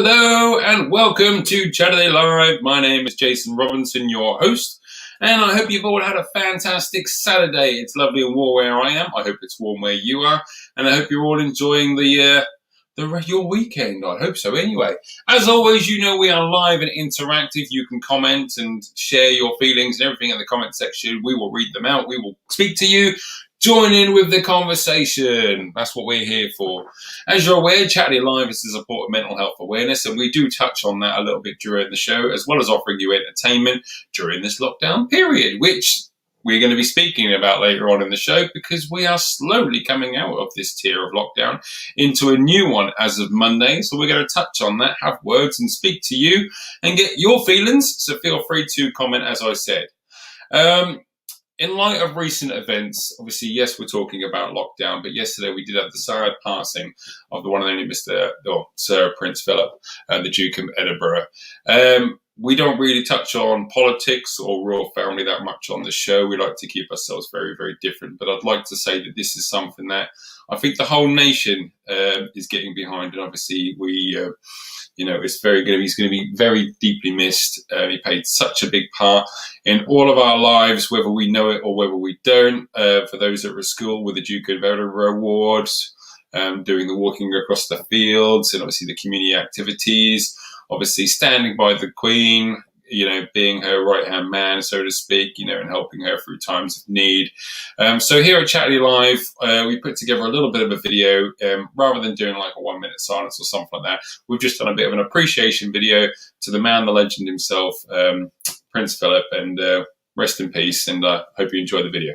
Hello and welcome to Chaturday Live. My name is Jason Robinson, your host, and I hope you've all had a fantastic Saturday. It's lovely and warm where I am. I hope it's warm where you are, and I hope you're all enjoying your weekend. I hope so. Anyway, as always, you know we are live and interactive. You can comment and share your feelings and everything in the comment section. We will read them out. We will speak to you. Join in with the conversation. That's what we're here for. As you're aware, Chaturday Live is to support mental health awareness, and we do touch on that a little bit during the show, as well as offering you entertainment during this lockdown period, which we're going to be speaking about later on in the show, because we are slowly coming out of this tier of lockdown into a new one as of Monday. So we're going to touch on that, have words and speak to you and get your feelings. So feel free to comment, as I said. In light of recent events, obviously, yes, we're talking about lockdown, but yesterday we did have the sad passing of the one and only Sir Prince Philip, the Duke of Edinburgh. We don't really touch on politics or royal family that much on the show. We like to keep ourselves very, very different. But I'd like to say that this is something that I think the whole nation is getting behind. And obviously, he's going to be very deeply missed. He played such a big part in all of our lives, whether we know it or whether we don't. For those that were at school with the Duke of Edinburgh Awards, doing the walking across the fields and obviously the community activities, obviously standing by the Queen, being her right-hand man, so to speak, and helping her through times of need. So here at Chaturday Live, we put together a little bit of a video, rather than doing like a 1 minute silence or something like that. We've just done a bit of an appreciation video to the man, the legend himself, Prince Philip, and rest in peace, and I hope you enjoy the video.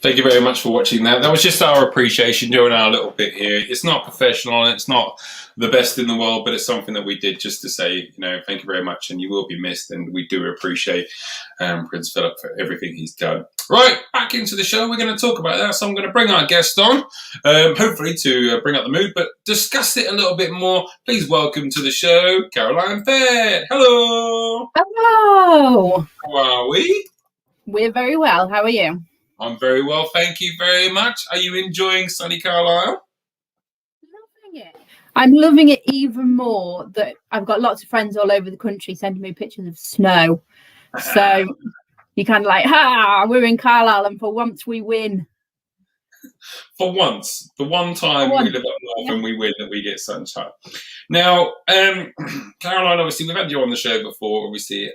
Thank you very much for watching that. That was just our appreciation, doing our little bit here. It's not professional and it's not the best in the world, but it's something that we did just to say, thank you very much, and you will be missed, and we do appreciate Prince Philip for everything he's done. Right, back into the show. We're going to talk about that, so I'm going to bring our guest on, hopefully to bring up the mood, but discuss it a little bit more. Please welcome to the show, Caroline Pett. Hello. Hello. How are we? We're very well. How are you? I'm very well, thank you very much. Are you enjoying sunny Carlisle? Loving it. I'm loving it even more that I've got lots of friends all over the country sending me pictures of snow. So you kind of like, we're in Carlisle and for once we win. For once, the one time we live up north and we win, that we get sunshine. Now, Caroline, obviously, we've had you on the show before, obviously,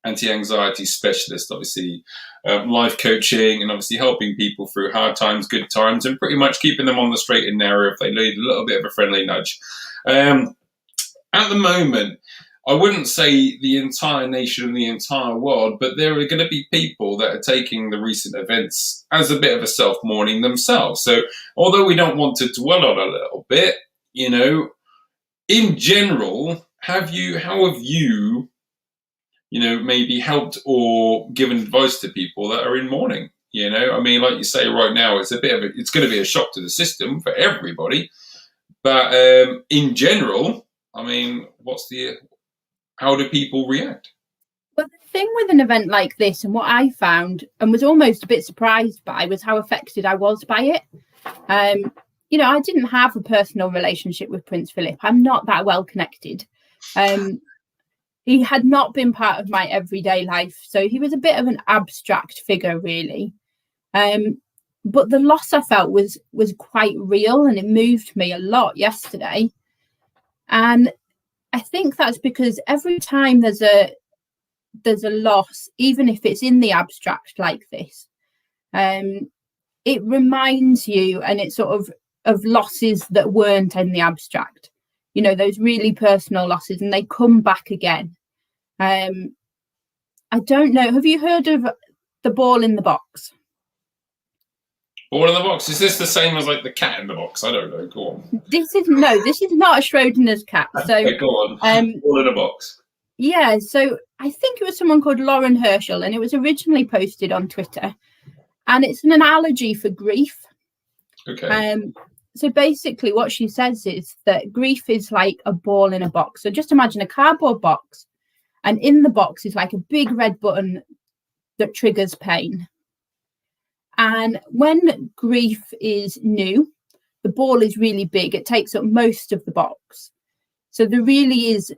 anti-anxiety specialist, obviously, life coaching, and obviously helping people through hard times, good times, and pretty much keeping them on the straight and narrow if they need a little bit of a friendly nudge. At the moment, I wouldn't say the entire nation and the entire world, but there are going to be people that are taking the recent events as a bit of a self-mourning themselves. So although we don't want to dwell on a little bit, you know, in general, how have you, you know, maybe helped or given advice to people that are in mourning? You know, I mean, like you say right now, it's going to be a shock to the system for everybody. But in general, I mean, how do people react? Well, the thing with an event like this, and what I found and was almost a bit surprised by, was how affected I was by it. You know, I didn't have a personal relationship with Prince Philip. I'm not that well connected. He had not been part of my everyday life. So he was a bit of an abstract figure, really. But the loss I felt was quite real, and it moved me a lot yesterday. And I think that's because every time there's a loss, even if it's in the abstract like this, it reminds you, and it's sort of losses that weren't in the abstract. You know, those really personal losses, and they come back again. I don't know. Have you heard of the ball in the box? Ball in the box? Is this the same as like the cat in the box? I don't know. Go on. This is not a Schrodinger's cat. So okay, go on. Ball in a box. Yeah. So I think it was someone called Lauren Herschel, and it was originally posted on Twitter, and it's an analogy for grief. Okay. So basically what she says is that grief is like a ball in a box. So just imagine a cardboard box, and in the box is like a big red button that triggers pain. And when grief is new, the ball is really big. It takes up most of the box. So there really is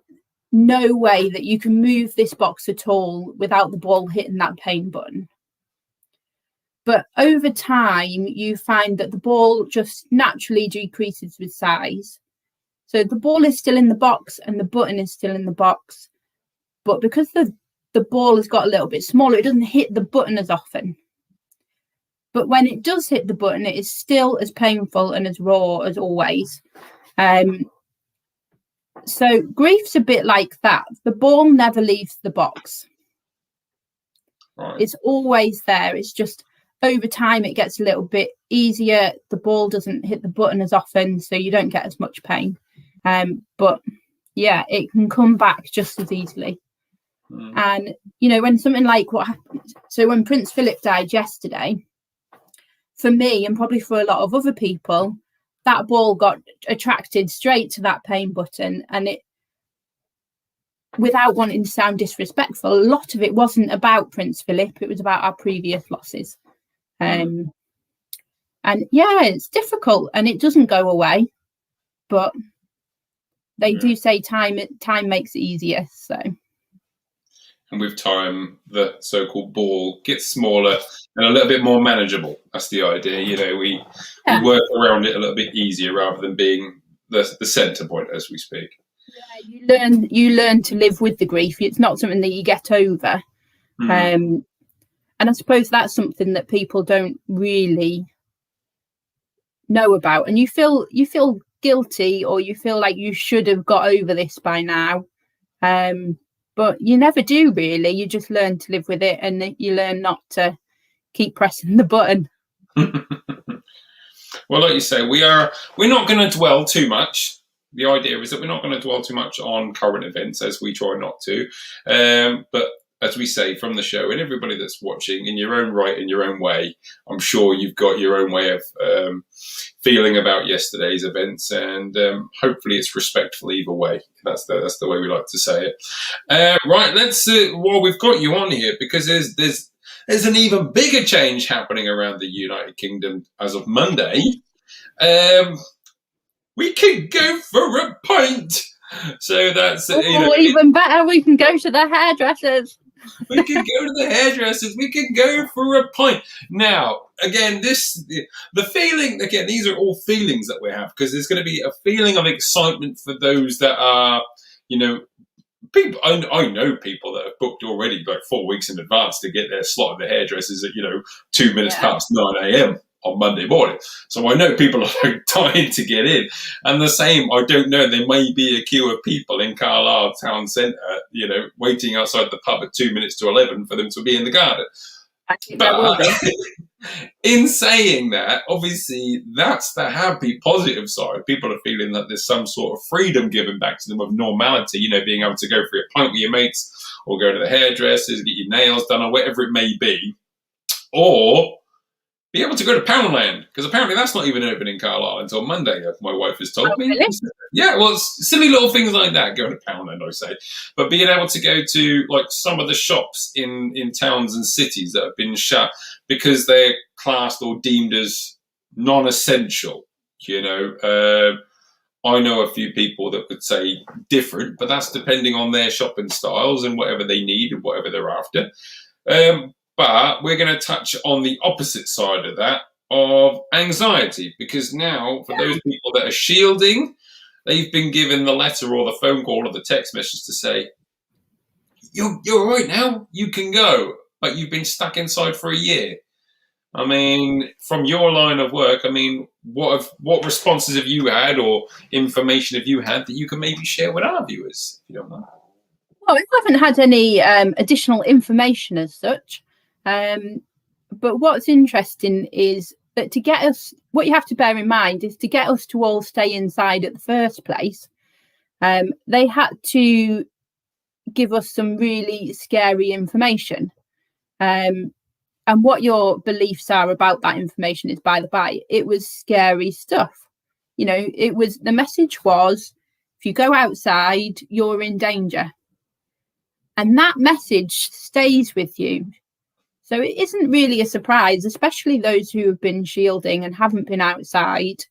no way that you can move this box at all without the ball hitting that pain button. But over time, you find that the ball just naturally decreases with size. So the ball is still in the box and the button is still in the box. But because the ball has got a little bit smaller, it doesn't hit the button as often. But when it does hit the button, it is still as painful and as raw as always. So grief's a bit like that. The ball never leaves the box. Right. It's always there. It's just over time, it gets a little bit easier. The ball doesn't hit the button as often, so you don't get as much pain. But yeah, it can come back just as easily. And, you know, when something like what happened, so when Prince Philip died yesterday, for me and probably for a lot of other people, that ball got attracted straight to that pain button. And it, without wanting to sound disrespectful, a lot of it wasn't about Prince Philip. It was about our previous losses. And yeah, it's difficult and it doesn't go away. But they do say time makes it easier. So. And with time, the so-called ball gets smaller and a little bit more manageable. That's the idea. You know, we work around it a little bit easier rather than being the centre point, as we speak. Yeah, you learn to live with the grief. It's not something that you get over. And I suppose that's something that people don't really know about. And you feel guilty, or you feel like you should have got over this by now. But you never do, really. You just learn to live with it, and you learn not to keep pressing the button. Well, like you say, we're not going to dwell too much. The idea is that we're not going to dwell too much on current events, as we try not to. But as we say from the show, and everybody that's watching, in your own right, in your own way, I'm sure you've got your own way of feeling about yesterday's events, and hopefully it's respectful either way. That's the way we like to say it. Right, let's while we've got you on here, because there's an even bigger change happening around the United Kingdom as of Monday. we can go for a pint. So that's, even better, we can go to the hairdressers. We can go to the hairdressers. We can go for a pint. Now, again, the feeling, again, these are all feelings that we have, because there's going to be a feeling of excitement for those that are, people. I know people that have booked already like 4 weeks in advance to get their slot at the hairdressers at, 2 minutes past 9 a.m. on Monday morning. So I know people are like dying to get in. And the same, I don't know, there may be a queue of people in Carlisle town centre, waiting outside the pub at 2 minutes to 11 for them to be in the garden. But in saying that, obviously that's the happy, positive side. People are feeling that there's some sort of freedom given back to them of normality, being able to go for a pint with your mates or go to the hairdressers, get your nails done or whatever it may be. Or be able to go to Poundland, because apparently that's not even open in Carlisle until Monday, my wife has told me. Really? Yeah, well, silly little things like that, going to Poundland, I say. But being able to go to like some of the shops in towns and cities that have been shut because they're classed or deemed as non-essential, I know a few people that would say different, but that's depending on their shopping styles and whatever they need and whatever they're after. But we're going to touch on the opposite side of that, of anxiety, because now for those people that are shielding, they've been given the letter or the phone call or the text message to say, you're all right now, you can go, but you've been stuck inside for a year. I mean, from your line of work, what responses have you had or information have you had that you can maybe share with our viewers, if you don't mind? Well, I haven't had any additional information as such. But what's interesting is that to get us, what you have to bear in mind is to get us to all stay inside at the first place, they had to give us some really scary information. And what your beliefs are about that information is by the by. It was scary stuff. The message was, if you go outside, you're in danger. And that message stays with you. So it isn't really a surprise, especially those who have been shielding and haven't been outside,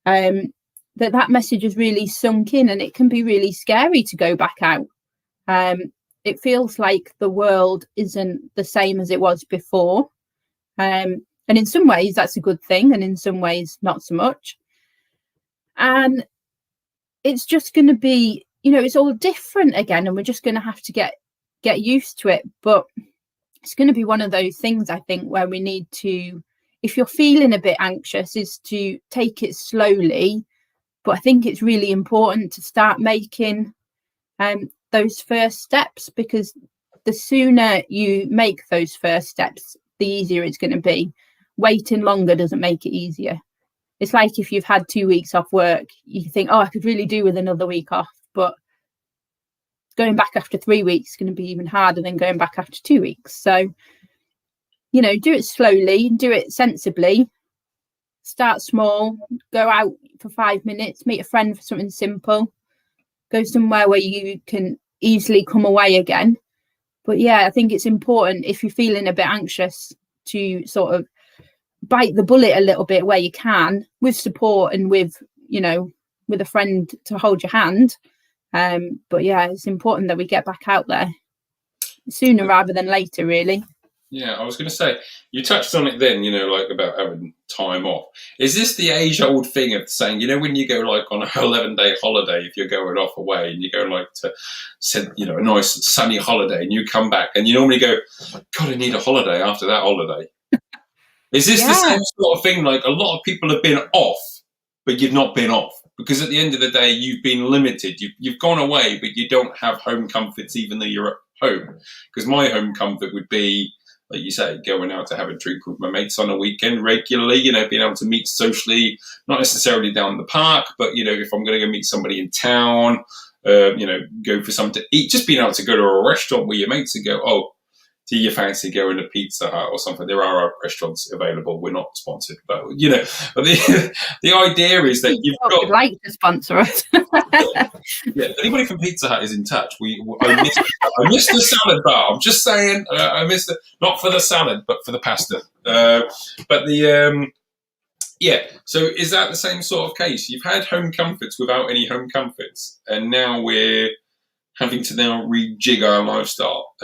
that message has really sunk in, and it can be really scary to go back out. It feels like the world isn't the same as it was before. And in some ways, that's a good thing, and in some ways, not so much. And it's just going to be, it's all different again, and we're just going to have to get used to it. But it's going to be one of those things, I think, where we need to, if you're feeling a bit anxious, is to take it slowly. But I think it's really important to start making those first steps, because the sooner you make those first steps, the easier it's going to be. Waiting longer doesn't make it easier. It's like if you've had 2 weeks off work, you think, I could really do with another week off. But going back after 3 weeks is going to be even harder than going back after 2 weeks. So, do it slowly, do it sensibly, start small, go out for 5 minutes, meet a friend for something simple, go somewhere where you can easily come away again. But yeah, I think it's important, if you're feeling a bit anxious, to sort of bite the bullet a little bit where you can, with support and with a friend to hold your hand. But yeah, it's important that we get back out there sooner rather than later, really. Yeah, I was going to say, you touched on it then, like about having time off. Is this the age-old thing of saying, when you go like on an 11-day holiday, if you're going off away and you go like to, a nice sunny holiday, and you come back and you normally go, God, I need a holiday after that holiday. Is this the same sort of thing? Like, a lot of people have been off, but you've not been off. Because at the end of the day, you've been limited. You've gone away, but you don't have home comforts, even though you're at home. Because my home comfort would be, like you say, going out to have a drink with my mates on a weekend regularly, being able to meet socially, not necessarily down the park, but, if I'm going to go meet somebody in town, go for something to eat, just being able to go to a restaurant with your mates and go, do you fancy going to Pizza Hut or something? There are restaurants available. We're not sponsored, but but the idea is that you've got. Would like to sponsor us. Yeah, anybody from Pizza Hut is in touch. I missed the salad bar. I'm just saying, I missed it, not for the salad, but for the pasta. But Yeah. So is that the same sort of case? You've had home comforts without any home comforts, and now we're having to now rejig our lifestyle.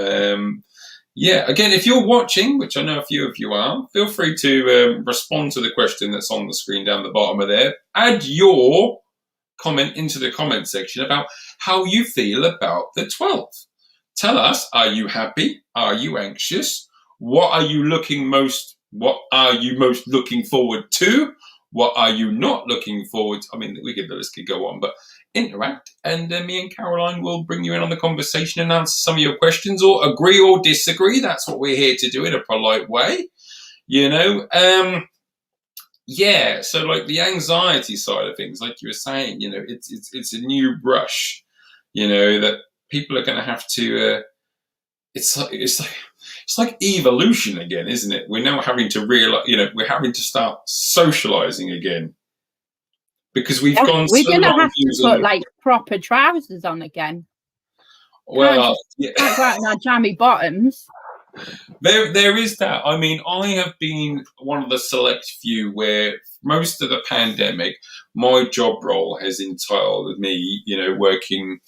Yeah, again, if you're watching, which I know a few of you are, feel free to respond to the question that's on the screen down the bottom of there. Add your comment into the comment section about how you feel about the 12th. Tell us, are you happy? Are you anxious? What are you most looking forward to? What are you not looking forward to? I mean, the list could go on, but interact, and me and Caroline will bring you in on the conversation and answer some of your questions, or agree or disagree. That's what we're here to do in a polite way, you know. Yeah, so like the anxiety side of things, like you were saying, you know, it's a new brush, you know, that people are going to have to. It's like evolution again, isn't it? We're now having to realize, you know, we're having to start socializing again. Because we're going to have to put like proper trousers on again. Well, can't go out in our jammy bottoms. There is that. I mean, I have been one of the select few where most of the pandemic, my job role has entitled me, you know, working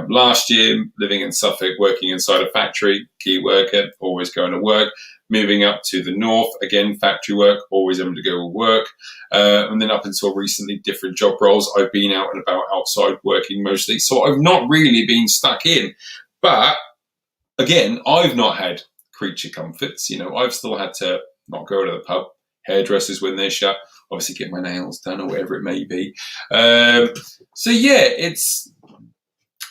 last year, living in Suffolk, working inside a factory, key worker, always going to work. Moving up to the north, again, factory work, always having to go to work. And then up until recently, different job roles. I've been out and about outside working mostly. So I've not really been stuck in. But again, I've not had creature comforts. You know, I've still had to not go to the pub, hairdressers when they're shut, obviously get my nails done or whatever it may be. So yeah, it's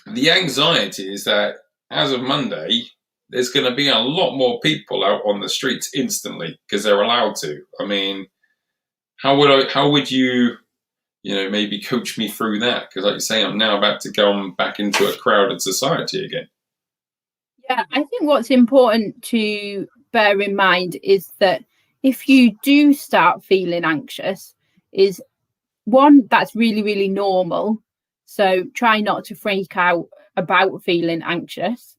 the anxiety is that as of Monday, there's going to be a lot more people out on the streets instantly because they're allowed to. I mean, how would you, you know, maybe coach me through that? Because like you say, I'm now about to go back into a crowded society again. Yeah, I think what's important to bear in mind is that if you do start feeling anxious, is one, that's really, really normal. So try not to freak out about feeling anxious.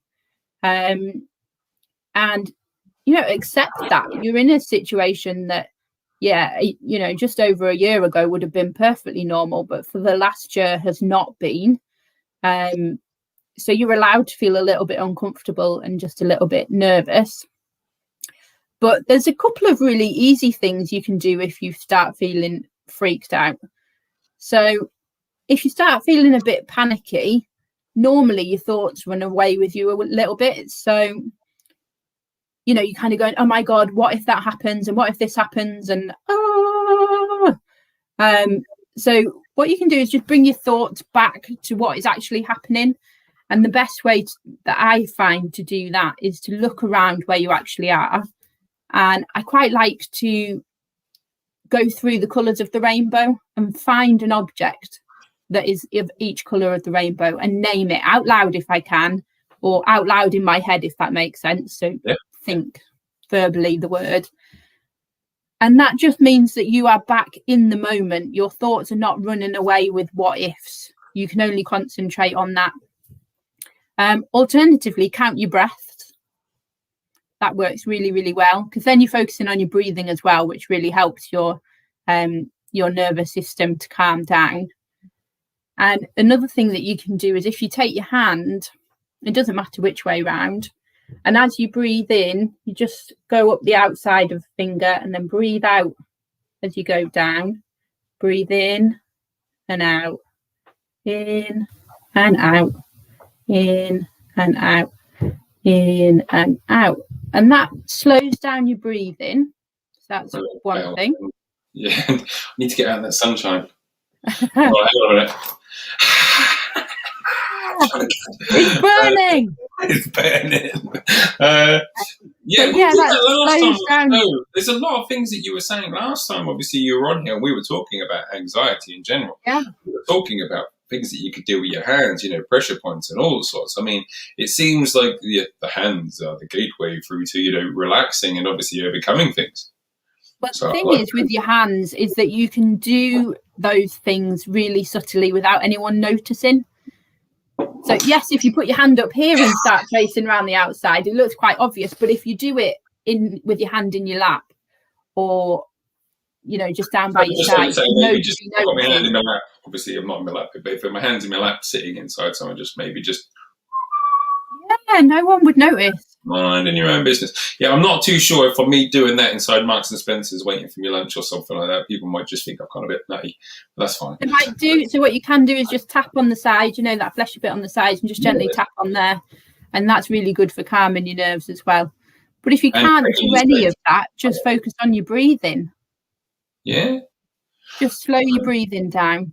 And, you know, accept that you're in a situation that, yeah, you know, just over a year ago would have been perfectly normal, but for the last year has not been. So you're allowed to feel a little bit uncomfortable and just a little bit nervous. But there's a couple of really easy things you can do if you start feeling freaked out. So if you start feeling a bit panicky, normally your thoughts run away with you a little bit. So, you know, you're kind of going, oh my God, what if that happens? And what if this happens? And, so what you can do is just bring your thoughts back to what is actually happening. And the best way that I find to do that is to look around where you actually are. And I quite like to go through the colours of the rainbow and find an object that is of each colour of the rainbow and name it out loud if I can, or out loud in my head, if that makes sense. So think verbally the word. And that just means that you are back in the moment. Your thoughts are not running away with what ifs. You can only concentrate on that. Alternatively, count your breaths. That works really, really well, because then you're focusing on your breathing as well, which really helps your nervous system to calm down. And another thing that you can do is if you take your hand, it doesn't matter which way round, and as you breathe in, you just go up the outside of the finger and then breathe out as you go down. Breathe in and out, in and out, in and out, in and out. And that slows down your breathing. So that's one thing. Yeah, I need to get out in that sunshine. Right, hang on a minute. It's burning. It's burning. There's a lot of things that you were saying last time. Obviously, you were on here and we were talking about anxiety in general. Yeah. We were talking about things that you could do with your hands, you know, pressure points and all sorts. I mean, it seems like the hands are the gateway through to, you know, relaxing and obviously overcoming things. But the thing is with your hands is that you can do those things really subtly without anyone noticing. So yes, if you put your hand up here and start tracing around the outside, it looks quite obvious. But if you do it with your hand in your lap, or just down by your Just side. saying, maybe Nobody just put my hand notices. in my lap. Obviously, I'm not in my lap, but if my hand's in my lap sitting inside someone, just Yeah, no one would notice. mind in your own business. Yeah, I'm not too sure if for me doing that inside Marks and Spencer's waiting for me lunch or something like that, people might just think I've gone a bit nutty. But that's fine. It might do. So what you can do is just tap on the side, that fleshy bit on the side, and just gently tap on there. And that's really good for calming your nerves as well. But if you can't do any of that, just focus on your breathing. Yeah. Just slow your breathing down.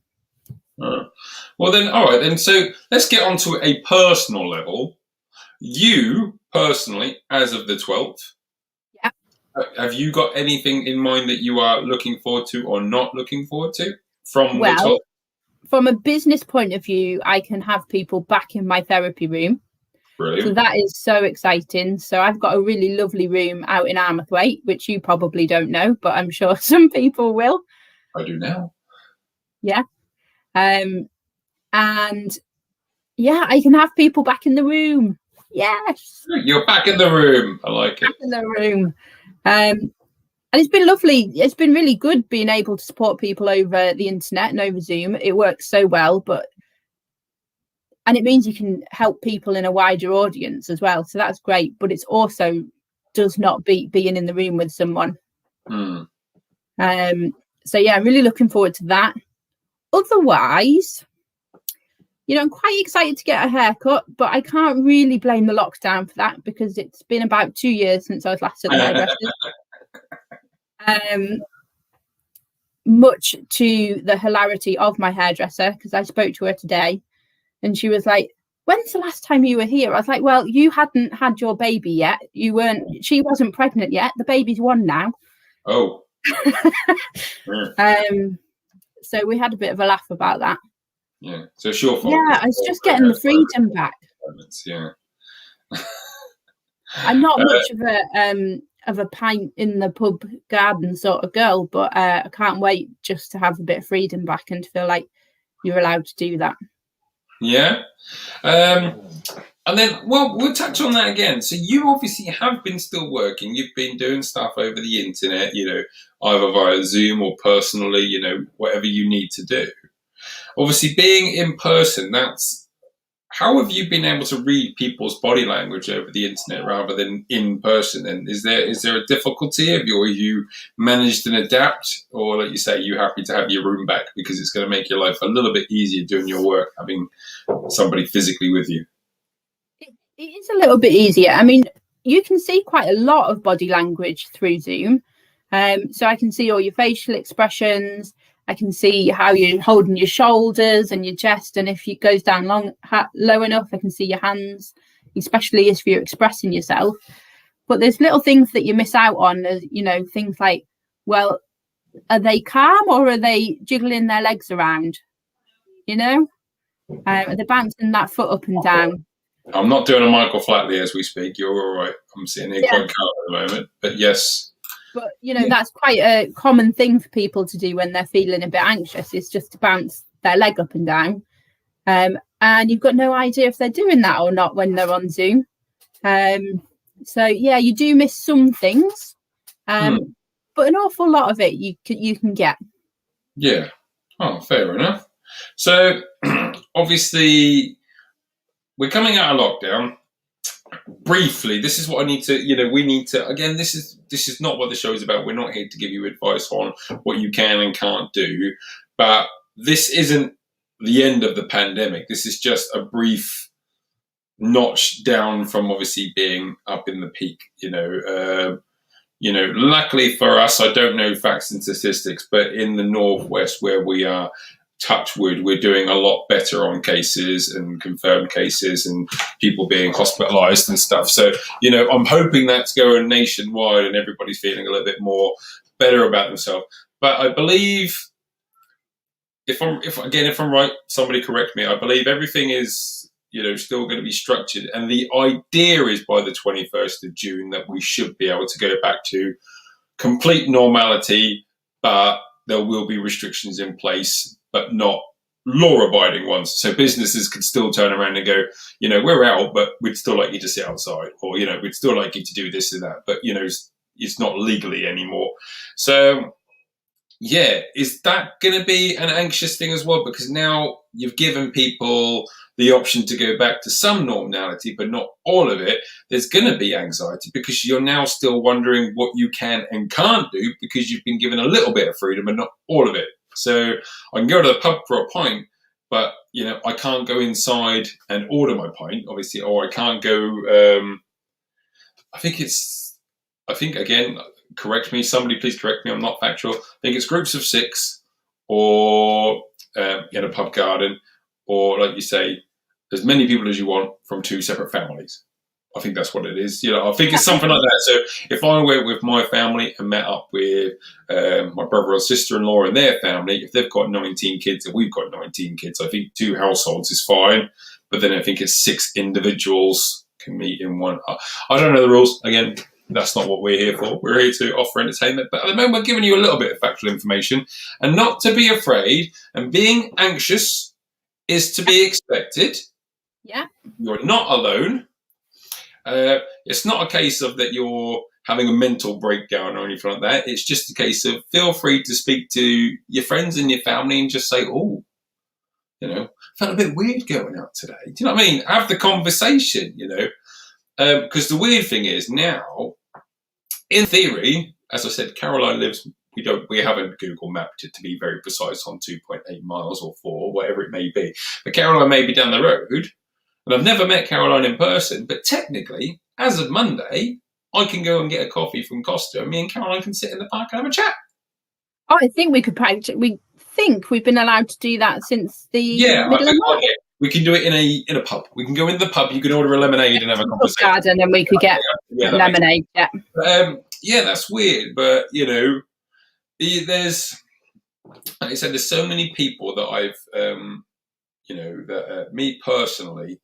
Well then, all right then. So let's get on to a personal level. You personally, as of the 12th, have you got anything in mind that you are looking forward to or not looking forward to from the 12th? From a business point of view, I can have people back in my therapy room. Brilliant. So that is so exciting. So I've got a really lovely room out in Armathwaite, which you probably don't know, but I'm sure some people will. I do now. Yeah. And yeah, I can have people back in the room. Yes. You're back in the room. I like it. Back in the room. And it's been lovely. It's been really good being able to support people over the internet and over Zoom. It works so well, and it means you can help people in a wider audience as well. So that's great. But it's also does not beat being in the room with someone. So yeah, I'm really looking forward to that. Otherwise, I'm quite excited to get a haircut, but I can't really blame the lockdown for that because it's been about 2 years since I was last at the hairdresser. Much to the hilarity of my hairdresser, because I spoke to her today and she was like, when's the last time you were here? I was like, well, you hadn't had your baby yet. She wasn't pregnant yet. The baby's 1 now. Oh. So we had a bit of a laugh about that. Yeah, so it's your fault. Yeah, it's just getting the freedom back. Yeah. I'm not much of a pint in the pub garden sort of girl, but I can't wait just to have a bit of freedom back and to feel like you're allowed to do that. Yeah. And then, well, we'll touch on that again. So you obviously have been still working. You've been doing stuff over the internet, either via Zoom or personally, whatever you need to do. Obviously, being in person, how have you been able to read people's body language over the internet rather than in person? And is there a difficulty? Have you managed and adapt, or like you say, you happy to have your room back because it's going to make your life a little bit easier doing your work, having somebody physically with you? It is a little bit easier. I mean, you can see quite a lot of body language through Zoom. So I can see all your facial expressions. I can see how you're holding your shoulders and your chest. And if it goes down low enough, I can see your hands, especially if you're expressing yourself. But there's little things that you miss out on, things like, well, are they calm or are they jiggling their legs around? Are they bouncing that foot up and down? I'm not doing a Michael Flatley as we speak. You're all right. I'm sitting here quite calm at the moment. But yes. But, that's quite a common thing for people to do when they're feeling a bit anxious, is just to bounce their leg up and down. And you've got no idea if they're doing that or not when they're on Zoom. So, yeah, you do miss some things. But an awful lot of it you can get. Yeah. Oh, fair enough. So, obviously, we're coming out of lockdown. Briefly, this is what I need to, we need to, again, this is not what the show is about. We're not here to give you advice on what you can and can't do, but this isn't the end of the pandemic. This is just a brief notch down from obviously being up in the peak, luckily for us, I don't know facts and statistics, but in the Northwest where we are, touch wood, we're doing a lot better on cases and confirmed cases and people being hospitalized and stuff. So, I'm hoping that's going nationwide and everybody's feeling a little bit more better about themselves. But I believe, if I'm right, somebody correct me, I believe everything is, still going to be structured. And the idea is by the 21st of June that we should be able to go back to complete normality, but there will be restrictions in place, but not law-abiding ones. So businesses could still turn around and go, we're out, but we'd still like you to sit outside, or, we'd still like you to do this and that, but, it's not legally anymore. So yeah, is that going to be an anxious thing as well? Because now you've given people the option to go back to some normality, but not all of it. There's going to be anxiety because you're now still wondering what you can and can't do because you've been given a little bit of freedom and not all of it. So I can go to the pub for a pint, but I can't go inside and order my pint, obviously, or I can't go. I think again, correct me, somebody please correct me, I'm not factual. I think it's groups of 6 or in a pub garden, or like you say, as many people as you want from 2 separate families. I think that's what it is. I think it's something like that. So if I went with my family and met up with my brother or sister-in-law and their family, if they've got 19 kids and we've got 19 kids, I think 2 households is fine. But then I think it's 6 individuals can meet in one. I don't know the rules. Again, that's not what we're here for. We're here to offer entertainment. But at the moment, we're giving you a little bit of factual information and not to be afraid. And being anxious is to be expected. Yeah. You're not alone. It's not a case of that you're having a mental breakdown or anything like that. It's just a case of feel free to speak to your friends and your family and just say, felt a bit weird going out today. Do you know what I mean? Have the conversation, because the weird thing is now, in theory, as I said, Caroline lives, we haven't Google mapped it to be very precise on 2.8 miles or 4, whatever it may be. But Caroline may be down the road. And I've never met Caroline in person, but technically, as of Monday, I can go and get a coffee from Costa, and me and Caroline can sit in the park and have a chat. Oh, I think we could practice. We think we've been allowed to do that since the middle of March. We can do it in a pub. We can go in the pub. You can order a lemonade and have a conversation. Garden, and we could get lemonade. Yeah, that's weird, but there's, like I said, there's so many people that I've, me personally.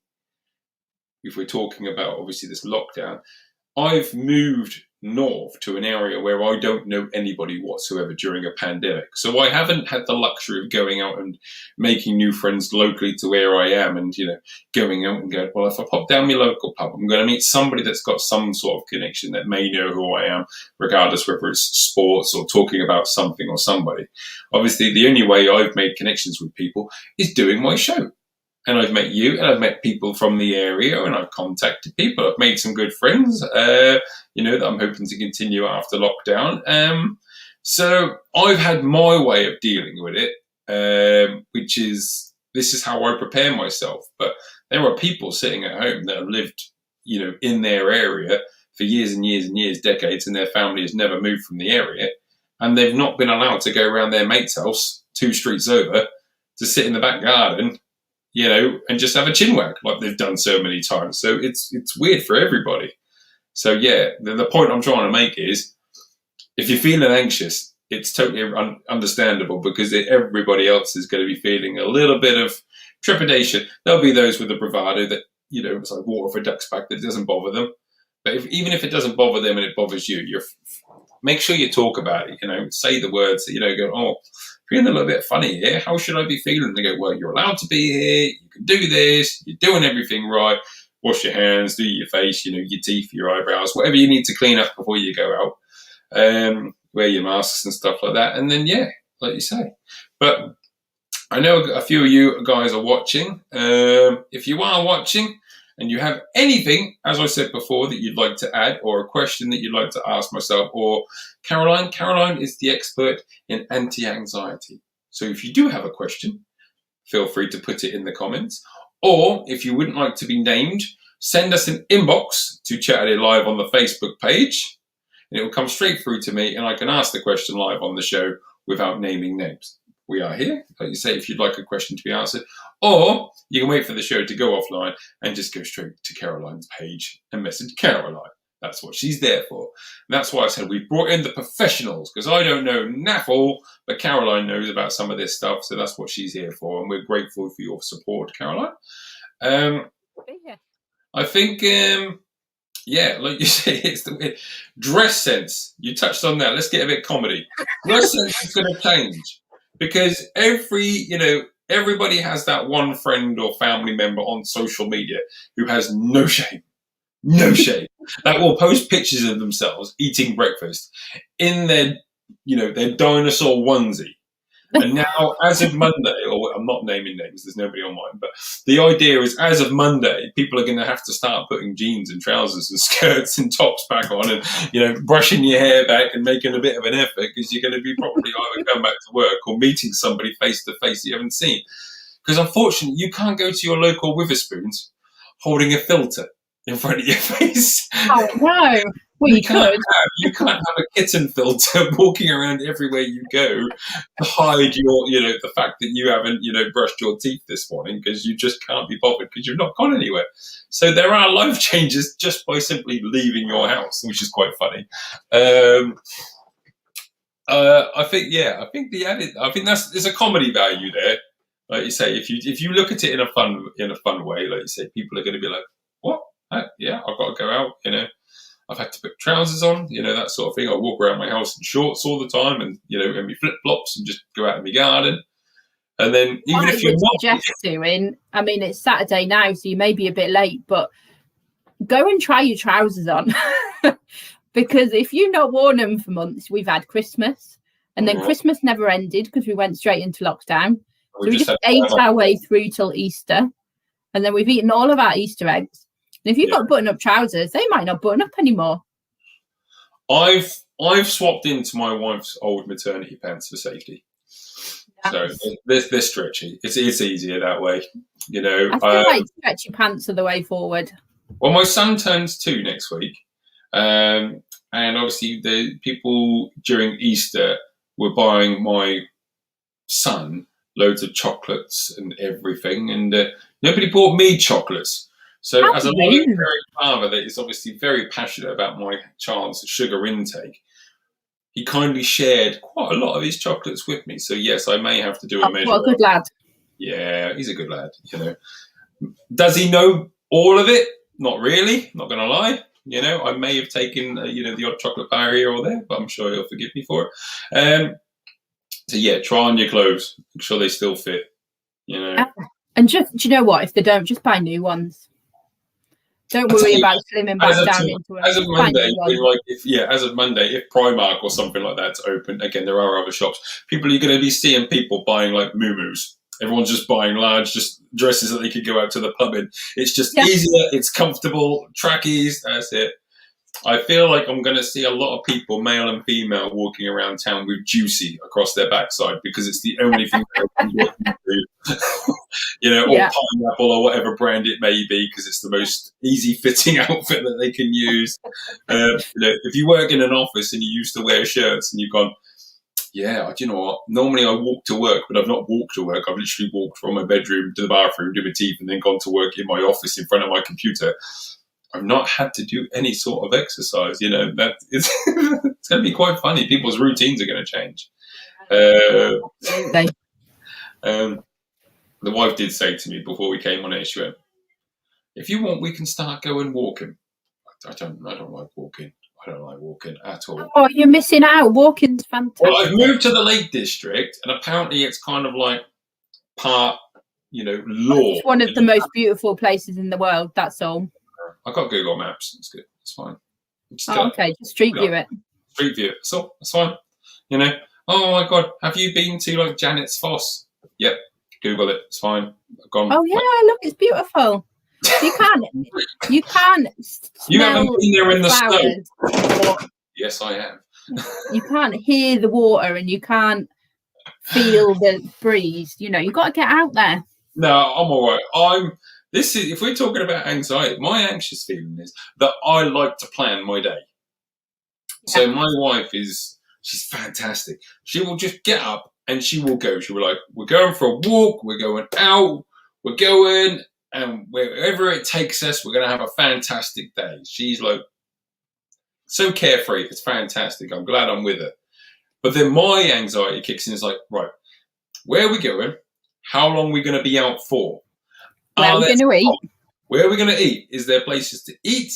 If we're talking about obviously this lockdown, I've moved north to an area where I don't know anybody whatsoever during a pandemic. So I haven't had the luxury of going out and making new friends locally to where I am and, going out and going, well, if I pop down my local pub, I'm going to meet somebody that's got some sort of connection that may know who I am, regardless whether it's sports or talking about something or somebody. Obviously, the only way I've made connections with people is doing my show. And I've met you, and I've met people from the area, and I've contacted people. I've made some good friends, that I'm hoping to continue after lockdown. So I've had my way of dealing with it, this is how I prepare myself. But there are people sitting at home that have lived, in their area for years and years and years, decades, and their family has never moved from the area, and they've not been allowed to go around their mate's house 2 streets over to sit in the back garden, and just have a chinwag like they've done so many times. So it's weird for everybody. So yeah, the point I'm trying to make is, if you're feeling anxious, it's totally understandable because everybody else is going to be feeling a little bit of trepidation. There'll be those with the bravado that, it's like water for ducks back, that doesn't bother them. But even if it doesn't bother them and it bothers you, make sure you talk about it, say the words that, go, feeling a little bit funny here. How should I be feeling? And they go, well, you're allowed to be here. You can do this. You're doing everything right. Wash your hands, do your face, your teeth, your eyebrows, whatever you need to clean up before you go out. Wear your masks and stuff like that. And then, like you say. But I know a few of you guys are watching. If you are watching and you have anything, as I said before, that you'd like to add, or a question that you'd like to ask myself or Caroline is the expert in anti-anxiety. So if you do have a question, feel free to put it in the comments. Or if you wouldn't like to be named, send us an inbox to Chaturday Live on the Facebook page, and it will come straight through to me, and I can ask the question live on the show without naming names. We are here, like you say, if you'd like a question to be answered, or you can wait for the show to go offline and just go straight to Caroline's page and message Caroline. That's what she's there for. And that's why I said we brought in the professionals, because I don't know naffle, but Caroline knows about some of this stuff, so that's what she's here for, and we're grateful for your support, Caroline. I think, like you say, it's the dress sense. You touched on that. Let's get a bit comedy. Dress sense is going to change. Because everybody has that one friend or family member on social media who has no shame, that will post pictures of themselves eating breakfast in their their dinosaur onesie. And now, as of Monday, or I'm not naming names, there's nobody on mine, but the idea is, as of Monday, people are going to have to start putting jeans and trousers and skirts and tops back on, and brushing your hair back and making a bit of an effort, because you're going to be probably either going back to work or meeting somebody face to face you haven't seen. Because unfortunately, you can't go to your local Witherspoons holding a filter in front of your face. Oh no. Well, you can't have a kitten filter walking around everywhere you go to hide the fact that you haven't, brushed your teeth this morning, because you just can't be bothered because you've not gone anywhere. So there are life changes just by simply leaving your house, which is quite funny. I think there's a comedy value there. Like you say, if you look at it in a fun way, like you say, people are going to be like, what? Yeah, I've got to go out, I've had to put trousers on, that sort of thing. I walk around my house in shorts all the time, and and my flip flops, and just go out in my garden. And then even if you're not doing, I mean, it's Saturday now, so you may be a bit late, but go and try your trousers on, because if you've not worn them for months, we've had Christmas, and then Christmas never ended because we went straight into lockdown. So we just ate our way through till Easter, and then we've eaten all of our Easter eggs. And if you've got button-up trousers, they might not button up anymore. I've swapped into my wife's old maternity pants for safety. Yes. So they're stretchy. It's easier that way. I feel like stretchy pants are the way forward. Well, my son turns 2 next week. And obviously the people during Easter were buying my son loads of chocolates and everything. And nobody bought me chocolates. So as a loving father that is obviously very passionate about my child's sugar intake, he kindly shared quite a lot of his chocolates with me. So yes, I may have to do a measure. What a good lad. Yeah, he's a good lad, Does he know all of it? Not really, not going to lie. I may have taken, the odd chocolate bar here or there, but I'm sure he'll forgive me for it. So yeah, try on your clothes. Make sure they still fit, And do you know what? If they don't, just buy new ones. Don't worry about slimming back down into it. As of Monday, as of Monday, if Primark or something like that's open, again, there are other shops. You're going to be seeing people buying like muumuus. Everyone's just buying large dresses that they could go out to the pub in. It's just easier. It's comfortable. Trackies. That's it. I feel like I'm going to see a lot of people, male and female, walking around town with Juicy across their backside, because it's the only thing they can do. Or Pineapple or whatever brand it may be, because it's the most easy-fitting outfit that they can use. If you work in an office and you used to wear shirts and you've gone, do you know what? Normally I walk to work, but I've not walked to work. I've literally walked from my bedroom to the bathroom, do my teeth, and then gone to work in my office in front of my computer. I've not had to do any sort of exercise, that it's going to be quite funny. People's routines are going to change. The wife did say to me before we came on air, she went, if you want, we can start going walking. I don't like walking. I don't like walking at all. Oh, you're missing out. Walking's fantastic. Well, I've moved to the Lake District, and apparently it's kind of like part, law. It's one of the most beautiful places in the world, that's all. I've got Google Maps. It's good. It's fine. Just street view it. Street view it. So that's fine. Oh my God, have you been to like Janet's Foss? Yep. Google it. It's fine. I've gone. Oh yeah, look, it's beautiful. You can't. You haven't been there in the snow. Yes, I have. You can't hear the water and you can't feel the breeze. You've got to get out there. No, I'm all right. If we're talking about anxiety, my anxious feeling is that I like to plan my day. Yeah. So my wife she's fantastic. She will just get up and she will go. She'll be like, we're going for a walk, we're going out, we're going, and wherever it takes us, we're going to have a fantastic day. She's like, so carefree. It's fantastic. I'm glad I'm with her. But then my anxiety kicks in. It's like, right, where are we going? How long are we going to be out for? Where are we going to eat? Where are we going to eat? Is there places to eat?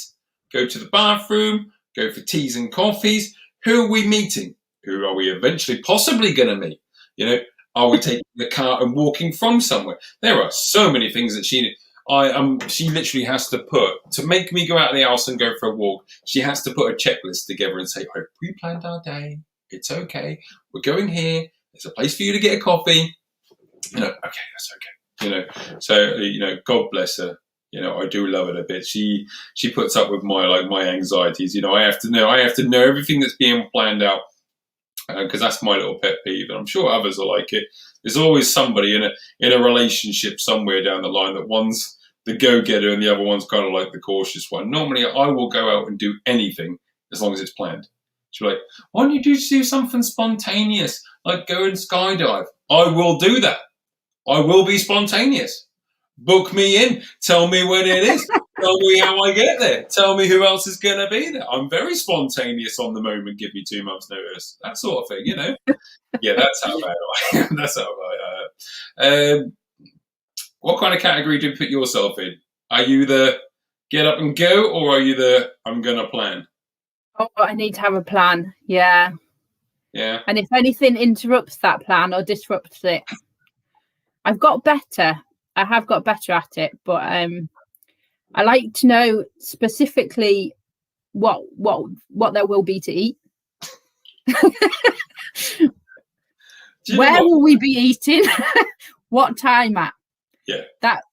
Go to the bathroom? Go for teas and coffees? Who are we meeting? Who are we eventually possibly going to meet? Are we taking the car and walking from somewhere? There are so many things that she literally has to to make me go out of the house and go for a walk. She has to put a checklist together and say, I've pre-planned our day. It's okay. We're going here. There's a place for you to get a coffee. Okay, that's okay. So God bless her. I do love it a bit. She puts up with my anxieties. I have to know everything that's being planned out, because that's my little pet peeve, and I'm sure others are like it. There's always somebody in a relationship somewhere down the line that one's the go-getter and the other one's kind of like the cautious one. Normally, I will go out and do anything as long as it's planned. She's like, why don't you do something spontaneous, like go and skydive? I will do that. I will be spontaneous. Book me in. Tell me when it is. Tell me how I get there. Tell me who else is going to be there. I'm very spontaneous on the moment. Give me 2 months' notice. That sort of thing, Yeah, that's how bad I am. That's how bad I am. What kind of category do you put yourself in? Are you the get up and go, or are you the I'm going to plan? Oh, I need to have a plan. Yeah. Yeah. And if anything interrupts that plan or disrupts it, I've got better. I have got better at it, but I like to know specifically what there will be to eat. Where will we be eating? What time at? Yeah. That,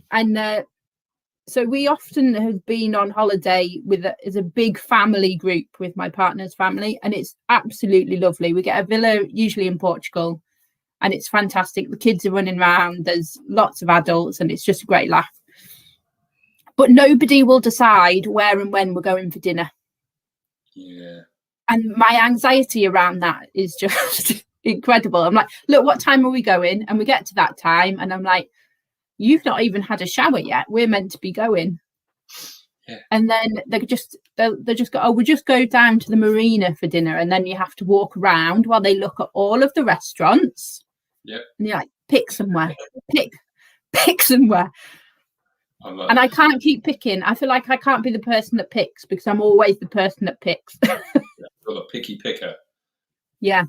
and so we often have been on holiday as a big family group with my partner's family, and it's absolutely lovely. We get a villa usually in Portugal, and it's fantastic. The kids are running around. There's lots of adults, and it's just a great laugh. But nobody will decide where and when we're going for dinner. Yeah. And my anxiety around that is just incredible. I'm like, look, what time are we going? And we get to that time, and I'm like, you've not even had a shower yet. We're meant to be going. Yeah. And then they just go, oh, we'll just go down to the marina for dinner. And then you have to walk around while they look at all of the restaurants. Yeah. And you're like, pick somewhere. Pick somewhere. And I can't keep picking. I feel like I can't be the person that picks, because I'm always the person that picks. You're the picky picker. Yeah.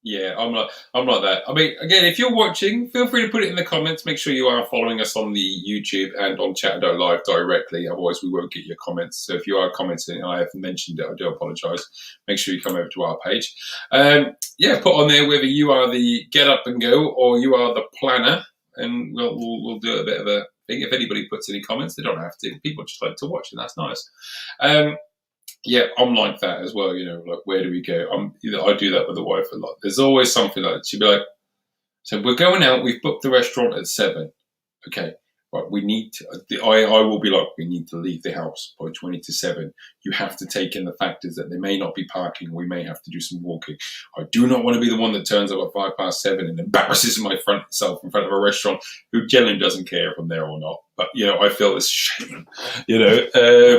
Yeah, I'm like that. I mean, again, if you're watching, feel free to put it in the comments. Make sure you are following us on the YouTube and on Chaturday Live directly. Otherwise, we won't get your comments. So if you are commenting and I haven't mentioned it, I do apologise. Make sure you come over to our page. Put on there whether you are the get up and go or you are the planner, and we'll do a bit of a thing. If anybody puts any comments, they don't have to. People just like to watch, and that's nice. Yeah, I'm like that as well. Like, where do we go? I do that with the wife a lot. There's always something like that. She'll be like, so we're going out. We've booked the restaurant at 7. Okay, right. We need to. I will be like, we need to leave the house by 20 to 7. You have to take in the factors that there may not be parking. We may have to do some walking. I do not want to be the one that turns up at 7:05 and embarrasses myself in front of a restaurant who generally doesn't care if I'm there or not. But I feel this shame. It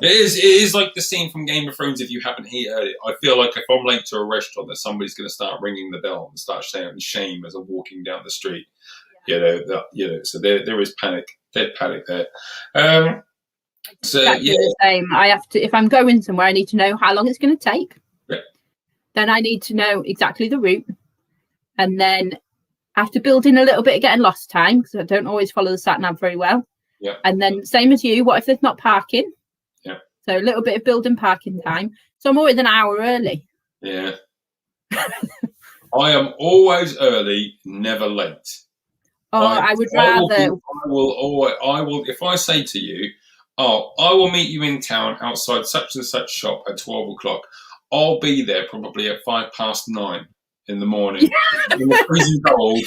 is like the scene from Game of Thrones. If you haven't heard it, I feel like if I'm late to a restaurant, that somebody's going to start ringing the bell and start saying shame as I'm walking down the street. So there is panic, dead panic there. Exactly the same. I have to, if I'm going somewhere, I need to know how long it's going to take. Yeah. Then I need to know exactly the route, and then I have to build in a little bit of getting lost time, because I don't always follow the sat nav very well. Yeah. And then same as you, what if there's not parking? Yeah. So a little bit of building parking time. So I'm always an hour early. Yeah. I am always early, never late. I would rather. I will. If I say to you, "Oh, I will meet you in town outside such and such shop at 12 o'clock," I'll be there probably at 9:05 in the morning, in the freezing cold,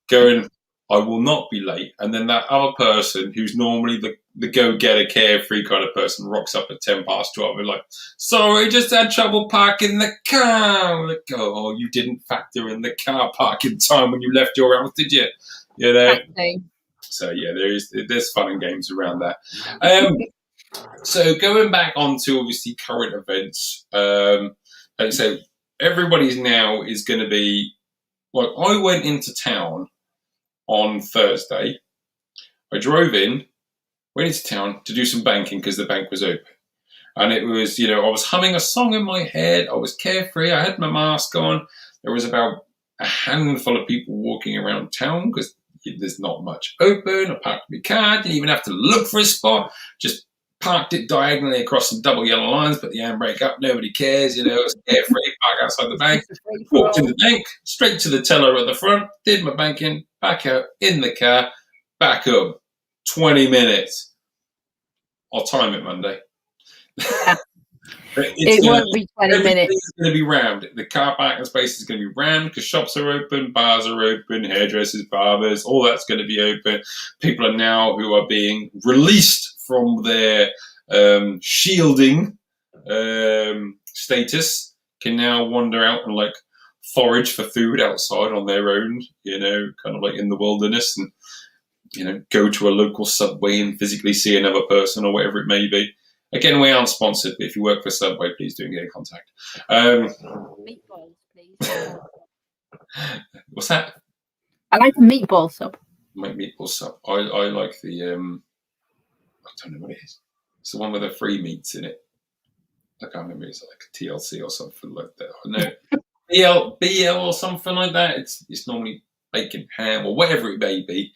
going, I will not be late. And then that other person, who's normally the go-getter, carefree kind of person, rocks up at 12:10 and like, sorry, just had trouble parking the car. Like, oh, you didn't factor in the car parking time when you left your house, did you? Exactly. So yeah, there's fun and games around that. So going back onto obviously current events, like I say, everybody's now is going to be. Well, I went into town on Thursday. I drove in, went into town to do some banking because the bank was open, and it was I was humming a song in my head. I was carefree. I had my mask on. There was about a handful of people walking around town because there's not much open. I parked my car. Didn't even have to look for a spot. Just parked it diagonally across some double yellow lines, put the handbrake up, nobody cares, it's carefree, park outside the bank. Walked in the bank, straight to the teller at the front, did my banking, back out, in the car, back up. 20 minutes. I'll time it Monday. Yeah. It won't be 20 minutes. It's going to be rammed. The car parking space is going to be rammed because shops are open, bars are open, hairdressers, barbers, all that's going to be open. People are now who are being released from their shielding status can now wander out and like forage for food outside on their own, kind of like in the wilderness, and go to a local Subway and physically see another person or whatever it may be. Again, we aren't sponsored, but if you work for Subway, please do get in contact. Meatballs, please. What's that? I like a meatball sub. Make meatball sub. I like the, I don't know what it is. It's the one with the free meats in it. I can't remember. It's like a TLC or something like that. No, BL or something like that. It's normally bacon, ham, or whatever it may be.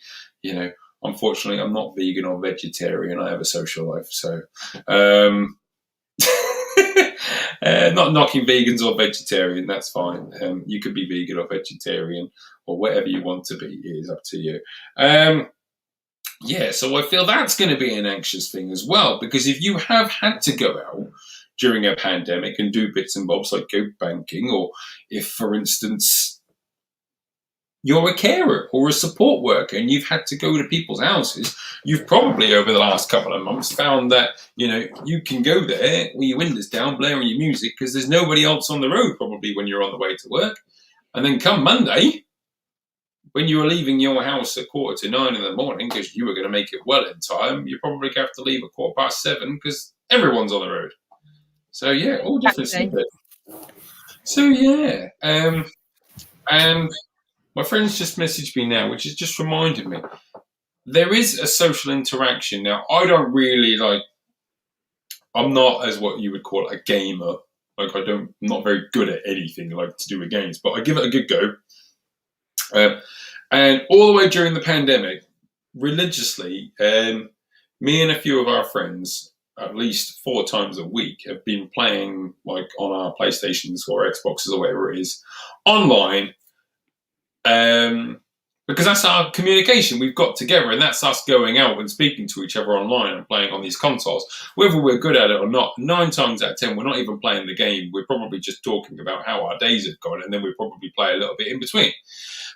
Unfortunately, I'm not vegan or vegetarian. I have a social life, so not knocking vegans or vegetarian. That's fine. You could be vegan or vegetarian or whatever you want to be. It is up to you. So I feel that's going to be an anxious thing as well, because if you have had to go out during a pandemic and do bits and bobs like go banking, or if, for instance, you're a carer or a support worker and you've had to go to people's houses, you've probably over the last couple of months found that, you can go there with your windows down, blaring your music, because there's nobody else on the road probably when you're on the way to work. And then come Monday, when you were leaving your house at 8:45 in the morning because you were going to make it well in time, you probably have to leave at 7:15 because everyone's on the road. So, yeah, all different stuff. So, yeah. And my friend's just messaged me now, which has just reminded me. There is a social interaction. Now, I don't really I'm not as what you would call a gamer. I'm not very good at anything to do with games, but I give it a good go. And all the way during the pandemic, religiously, me and a few of our friends, at least 4 times a week, have been playing on our PlayStations or Xboxes or whatever it is online. Because that's our communication we've got together, and that's us going out and speaking to each other online and playing on these consoles. Whether we're good at it or not, 9 times out of 10, we're not even playing the game. We're probably just talking about how our days have gone, and then we probably play a little bit in between.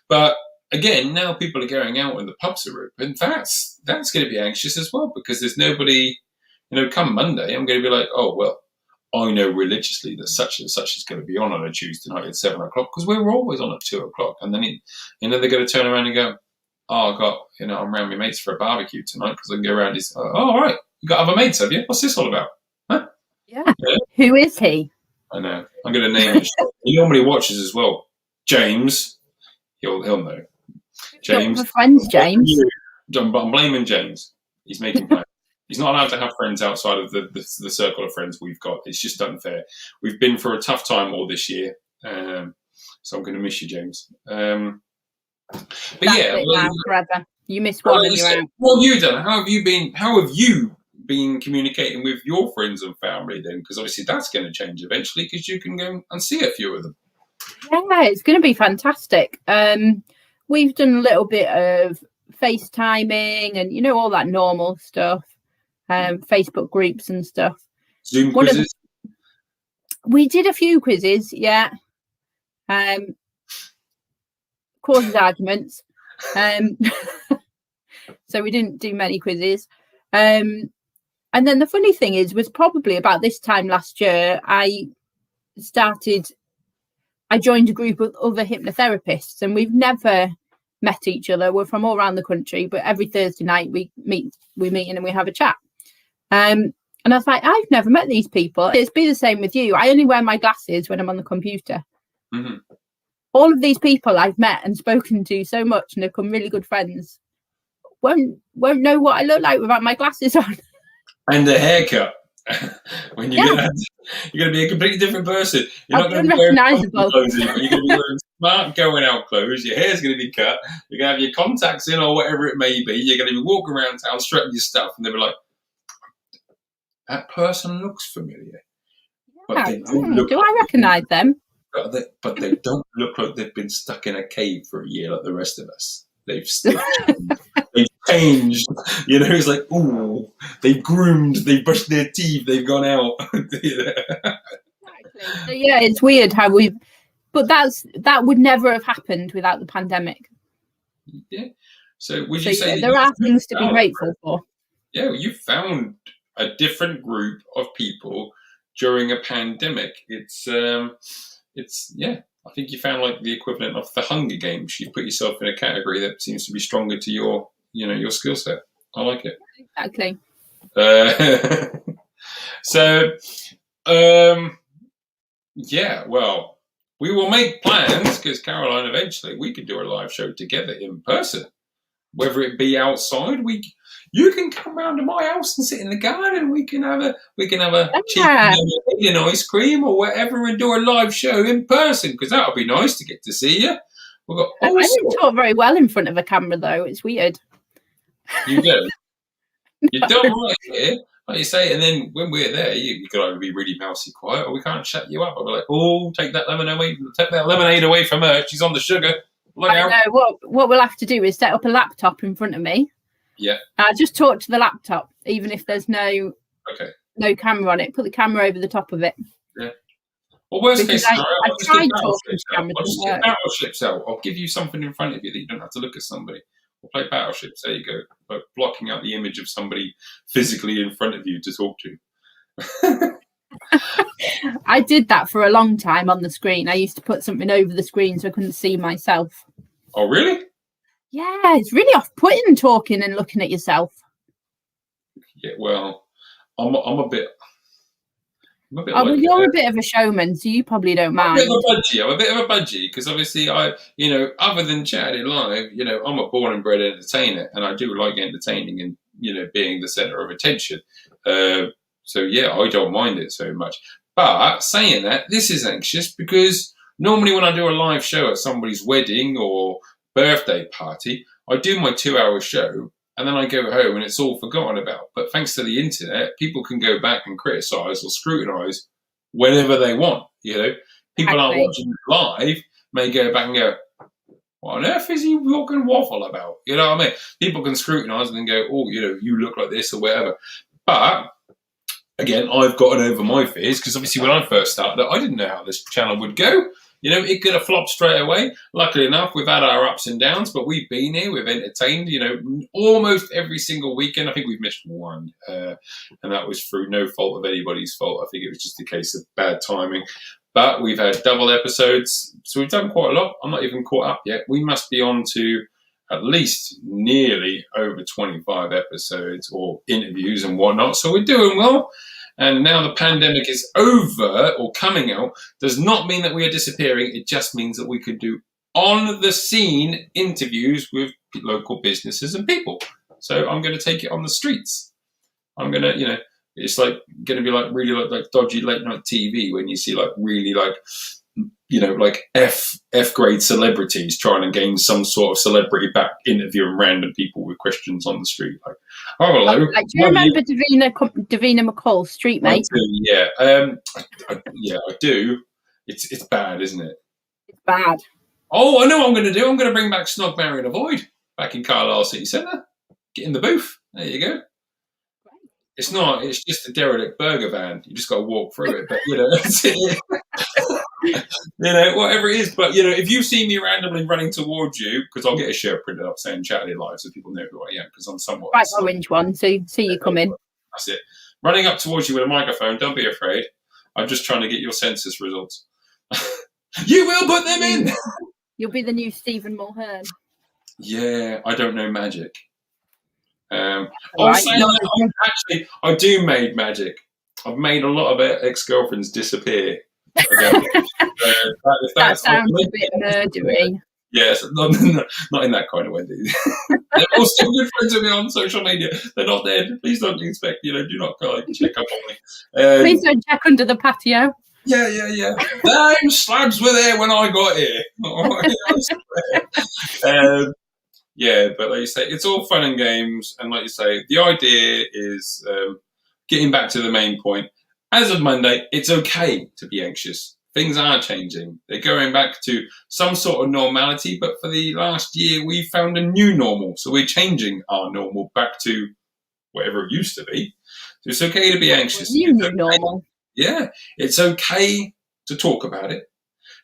But again, now people are going out and the pubs are open. That's going to be anxious as well, because there's nobody, come Monday, I'm going to be like, oh, well, I know religiously that such and such is going to be on a Tuesday night at 7 o'clock, because we were always on at 2 o'clock. And then, they're going to turn around and go, oh, I got, I'm around my mates for a barbecue tonight because I can go around. He's, oh, all right. You got other mates, have you? What's this all about? Huh? Yeah. Who is he? I know. I'm going to name him. He normally watches as well. James. He'll know. James. Your friends, James. I'm blaming James. He's making plans. He's not allowed to have friends outside of the circle of friends we've got. It's just unfair. We've been through a tough time all this year, so I'm going to miss you, James. But forever. You miss one and you're out. What have you done? How have you been communicating with your friends and family then? Because obviously that's going to change eventually, because you can go and see a few of them. Yeah, it's going to be fantastic. We've done a little bit of FaceTiming and all that normal stuff. Facebook groups and stuff. Zoom quizzes? We did a few quizzes, yeah. Causes arguments. So we didn't do many quizzes. And then the funny thing was probably about this time last year, I joined a group of other hypnotherapists, and we've never met each other. We're from all around the country, but every Thursday night we meet and we have a chat. And I was like, I've never met these people. It's been the same with you. I only wear my glasses when I'm on the computer. Mm-hmm. All of these people I've met and spoken to so much and have become really good friends won't know what I look like without my glasses on. And a haircut. When you're going to be a completely different person. You're not going to be wearing clothes. You're going to be wearing smart going out clothes. Your hair's going to be cut. You're going to have your contacts in or whatever it may be. You're going to be walking around town strutting your stuff, and they'll be like, that person looks familiar, but they don't do I recognise them? But they don't look like they've been stuck in a cave for a year like the rest of us. They've changed. You know, it's like, ooh, they've groomed, they've brushed their teeth, they've gone out. Exactly. So yeah, it's weird how but that would never have happened without the pandemic. Yeah. So would you say there are things to be grateful for? Yeah, you found a different group of people during a pandemic. It's I think you found like the equivalent of the Hunger Games. You've put yourself in a category that seems to be stronger to your skill set. I like it. Exactly. So, yeah, well, we will make plans because Caroline, eventually we could do a live show together in person, whether it be outside. You can come round to my house and sit in the garden. We can have a cheap and ice cream or whatever, and do a live show in person because that'll be nice to get to see you. We've got. I don't talk very well in front of a camera though. It's weird. You do. You don't right here, like you say, and then when we're there, you could either be really mousy quiet, or we can't shut you up. I'll be like, "Oh, take that lemonade away from her. She's on the sugar." I know. What we'll have to do is set up a laptop in front of me. Yeah. Just talk to the laptop, even if there's no camera on it. Put the camera over the top of it. Yeah. Well, worst case scenario, I'll just get battleships out. I'll give you something in front of you that you don't have to look at somebody. We'll play battleships. There you go. But blocking out the image of somebody physically in front of you to talk to. I did that for a long time on the screen. I used to put something over the screen so I couldn't see myself. Oh, really? Yeah, it's really off-putting talking and looking at yourself. Yeah, well, I'm a bit. Well, you're a bit of a showman, so you probably don't mind. I'm a bit of a budgie because obviously other than Chaturday Live, I'm a born and bred entertainer, and I do like entertaining and being the centre of attention. So yeah, I don't mind it so much. But saying that, this is anxious because normally when I do a live show at somebody's wedding or birthday party, I do my 2-hour show. And then I go home and it's all forgotten about. But thanks to the internet, people can go back and criticise or scrutinise whenever they want. People aren't watching live may go back and go, what on earth is he walking waffle about? You know what I mean? People can scrutinise and then go, oh, you look like this or whatever. But again, I've gotten over my fears because obviously when I first started, I didn't know how this channel would go. It could have flopped straight away. Luckily enough, we've had our ups and downs, but we've been here, we've entertained, almost every single weekend. I think we've missed one, and that was through no fault of anybody's fault. I think it was just a case of bad timing. But we've had double episodes, so we've done quite a lot. I'm not even caught up yet. We must be on to at least nearly over 25 episodes or interviews and whatnot, so we're doing well. And now the pandemic is over or coming out does not mean that we are disappearing. It just means that we could do on the scene interviews with local businesses and people. So I'm going to take it on the streets. I'm going to, it's like going to be like really like dodgy late night TV when you see like really like, like F grade celebrities trying to gain some sort of celebrity back interviewing random people with questions on the street. Like, oh, hello. Like, do you remember Davina McCall, Street Mate? I do. It's bad, isn't it? It's bad. Oh, I know what I'm going to do. I'm going to bring back Snog, Marry and Avoid back in Carlisle City Centre. Get in the booth. There you go. It's not. It's just a derelict burger van. You just got to walk through it. But that's it. Whatever it is. But if you see me randomly running towards you, because I'll get a shirt printed up saying Chaturday Live, so people know who I am, because I'm somewhat orange one. So see you come in. That's it. Running up towards you with a microphone. Don't be afraid. I'm just trying to get your census results. You will put them in. You'll be the new Stephen Mulhern. Yeah, I don't know magic. I do made magic. I've made a lot of ex-girlfriends disappear. That sounds a bit murdery. Yes, not in that kind of way. They're all still good friends with me on social media. They're not dead. Please don't expect, do not check up on me. Please don't check under the patio. Yeah. Them slabs were there when I got here. Yeah, but like you say, it's all fun and games. And like you say, the idea is getting back to the main point, as of Monday, it's okay to be anxious. Things are changing. They're going back to some sort of normality, but for the last year, we found a new normal. So we're changing our normal back to whatever it used to be. So it's okay to be anxious. New normal. Yeah, it's okay to talk about it.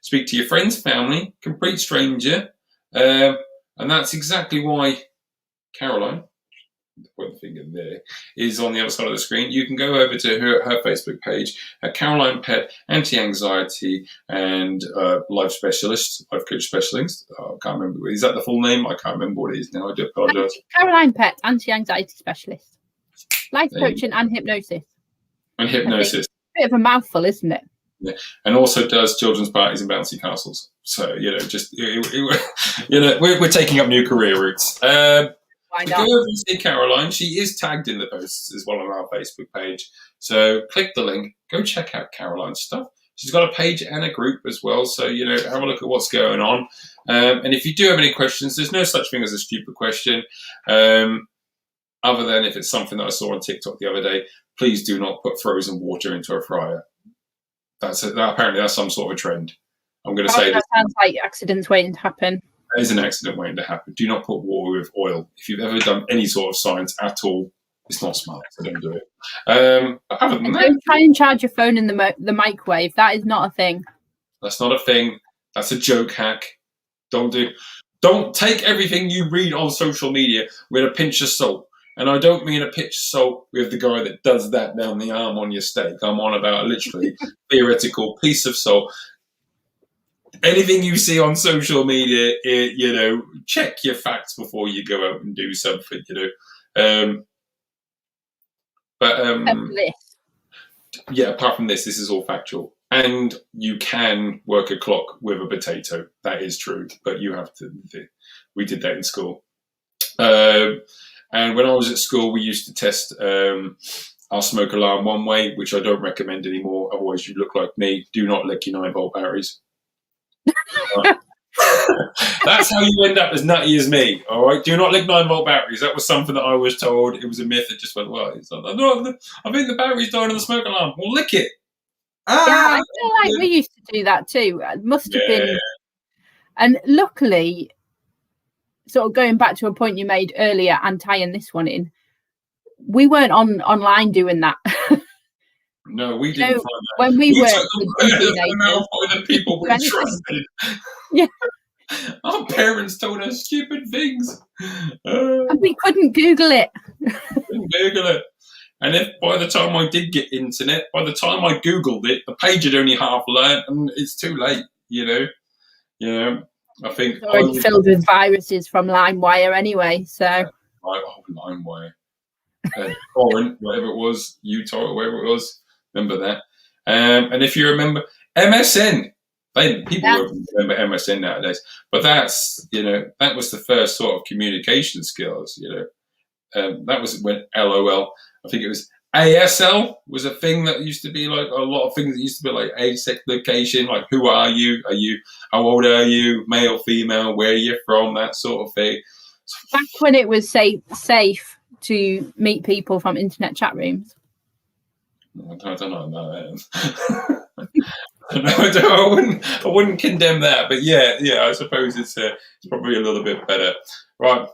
Speak to your friends, family, complete stranger. And that's exactly why Caroline, put the finger there, is on the other side of the screen. You can go over to her Facebook page, Caroline Pett, anti-anxiety and life specialist, life coach specialist. I can't remember. Is that the full name? I can't remember what it is now. I do apologise. Caroline Pett, anti-anxiety specialist, life coaching and hypnosis. And hypnosis. Bit of a mouthful, isn't it? Yeah. And also does children's parties and bouncy castles. So, we're taking up new career routes. Why not? Go over and see Caroline. She is tagged in the posts as well on our Facebook page. So click the link. Go check out Caroline's stuff. She's got a page and a group as well. So, have a look at what's going on. And if you do have any questions, there's no such thing as a stupid question. Other than if it's something that I saw on TikTok the other day, please do not put frozen water into a fryer. Apparently that's some sort of a trend. I'm going to say that sounds like accidents waiting to happen. There is an accident waiting to happen. Do not put water with oil. If you've ever done any sort of science at all, it's not smart, so don't do it. But other than that, don't try and charge your phone in the microwave. That is not a thing. That's not a thing. That's a joke hack. Don't take everything you read on social media with a pinch of salt. And I don't mean a pinch of salt with the guy that does that down the arm on your steak. I'm on about literally theoretical piece of salt. Anything you see on social media, check your facts before you go out and do something, Yeah, apart from this is all factual. And you can work a clock with a potato. That is true. But you have to. We did that in school. And when I was at school, we used to test our smoke alarm one way, which I don't recommend anymore. Otherwise, you look like me. Do not lick your 9-volt batteries. That's how you end up as nutty as me. All right, do not lick 9-volt batteries. That was something that I was told. It was a myth. It just went, well, no, I think the battery's dying on the smoke alarm. Well, lick it. Yeah, I feel like we used to do that too. It must have been. And luckily, sort of going back to a point you made earlier and tying this one in, we weren't online doing that. No, we didn't find that. When we were the people we trusted. Yeah. Our parents told us stupid things. And we couldn't Google it. And if by the time I did get internet, by the time I Googled it, the page had only half learned and it's too late, I think it's already filled with viruses from LimeWire anyway, so LimeWire. Torrent, whatever it was, uTorrent, whatever it was. Remember that. And if you remember MSN, people won't remember MSN nowadays. But that's, that was the first sort of communication skills, that was when LOL, I think it was ASL was a thing that used to be like a lot of things that used to be like ASEC location, like who are you? How old are you? Male, female, where are you from? That sort of thing. Back when it was safe to meet people from internet chat rooms. I don't know about that. I wouldn't condemn that, but yeah, I suppose it's probably a little bit better. Right.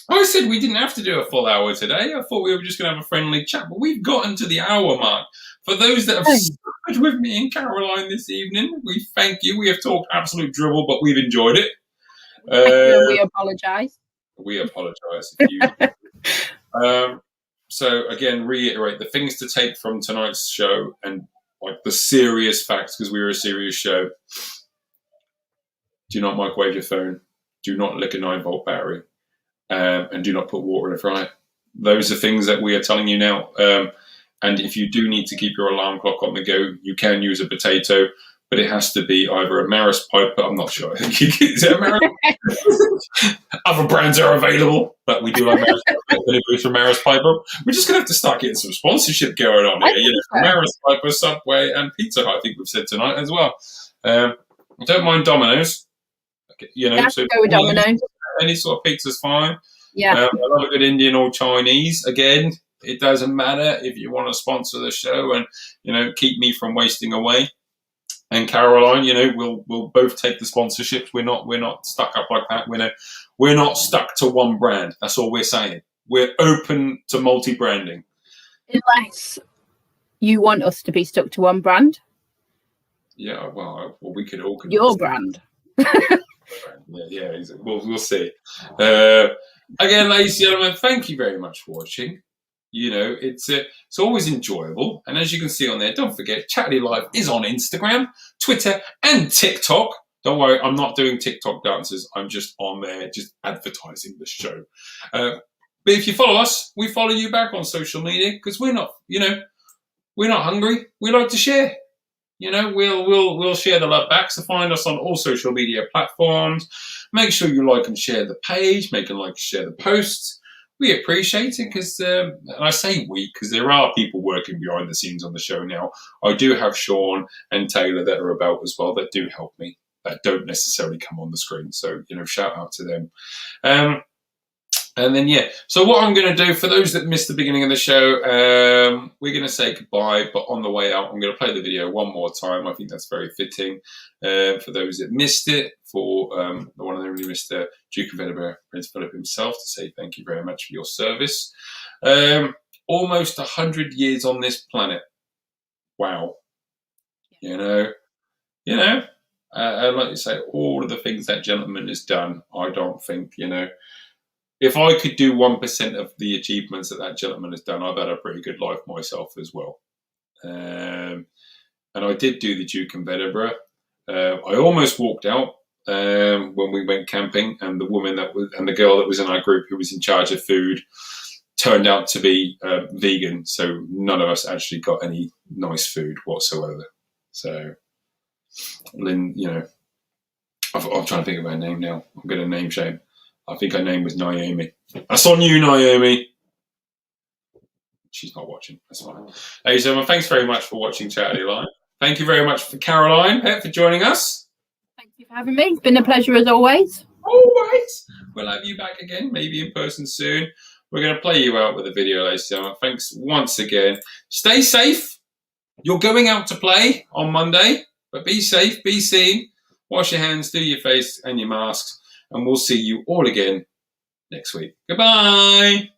I said we didn't have to do a full hour today. I thought we were just going to have a friendly chat, but we've gotten to the hour mark. For those that have stuck with me and Caroline this evening, we thank you. We have talked absolute dribble, but we've enjoyed it. We apologise. We apologise if you. So again, reiterate the things to take from tonight's show and like the serious facts, because we were a serious show. Do not microwave your phone. Do not lick a 9-volt battery. And do not put water in a fryer. Those are things that we are telling you now. And if you do need to keep your alarm clock on the go, you can use a potato, but it has to be either a Maris Piper. I'm not sure. Is it a Maris? Other brands are available, but we do like Maris Piper. From Maris Piper. We're just going to have to start getting some sponsorship going on here. Maris Piper, Subway, and Pizza Hut, I think we've said tonight as well. I don't mind Domino's. So go with Domino's. Any sort of pizza's fine. Yeah. I love a good Indian or Chinese. Again, It doesn't matter if you want to sponsor the show and, keep me from wasting away. And Caroline, we'll both take the sponsorships. We're not stuck up like that. We're not stuck to one brand. That's all we're saying. We're open to multi-branding. Unless you want us to be stuck to one brand. Yeah, well we could all. Your brand. Yeah, we'll see. Again, ladies and gentlemen, thank you very much for watching. It's always enjoyable. And as you can see on there, don't forget, Chaturday Live is on Instagram, Twitter, and TikTok. Don't worry, I'm not doing TikTok dances. I'm just on there, just advertising the show. But if you follow us, we follow you back on social media because we're not hungry. We like to share. We'll share the love back. So find us on all social media platforms. Make sure you like and share the page. Make and like and share the posts. We appreciate it because, and I say we, because there are people working behind the scenes on the show now. I do have Sean and Taylor that are about as well that do help me, that don't necessarily come on the screen. So, shout out to them. And then, so what I'm going to do, for those that missed the beginning of the show, we're going to say goodbye, but on the way out, I'm going to play the video one more time. I think that's very fitting for those that missed it, for the one that really missed Duke of Edinburgh, Prince Philip himself, to say thank you very much for your service. Almost 100 years on this planet. Wow. I'd like to say all of the things that gentleman has done, I don't think, if I could do 1% of the achievements that gentleman has done, I've had a pretty good life myself as well. And I did do the Duke of Edinburgh. I almost walked out when we went camping, and the girl that was in our group who was in charge of food turned out to be vegan. So none of us actually got any nice food whatsoever. So, Lynn, I'm trying to think of her name now. I'm going to name shame. I think her name was Naomi. That's on you, Naomi. She's not watching. That's fine. Ladies and gentlemen, thanks very much for watching Chaturday Live. Thank you very much for Caroline Pett for joining us. Thank you for having me. It's been a pleasure as always. Always. We'll have you back again, maybe in person soon. We're going to play you out with a video, ladies and gentlemen. Thanks once again. Stay safe. You're going out to play on Monday, but be safe, be seen. Wash your hands, do your face and your masks. And we'll see you all again next week. Goodbye.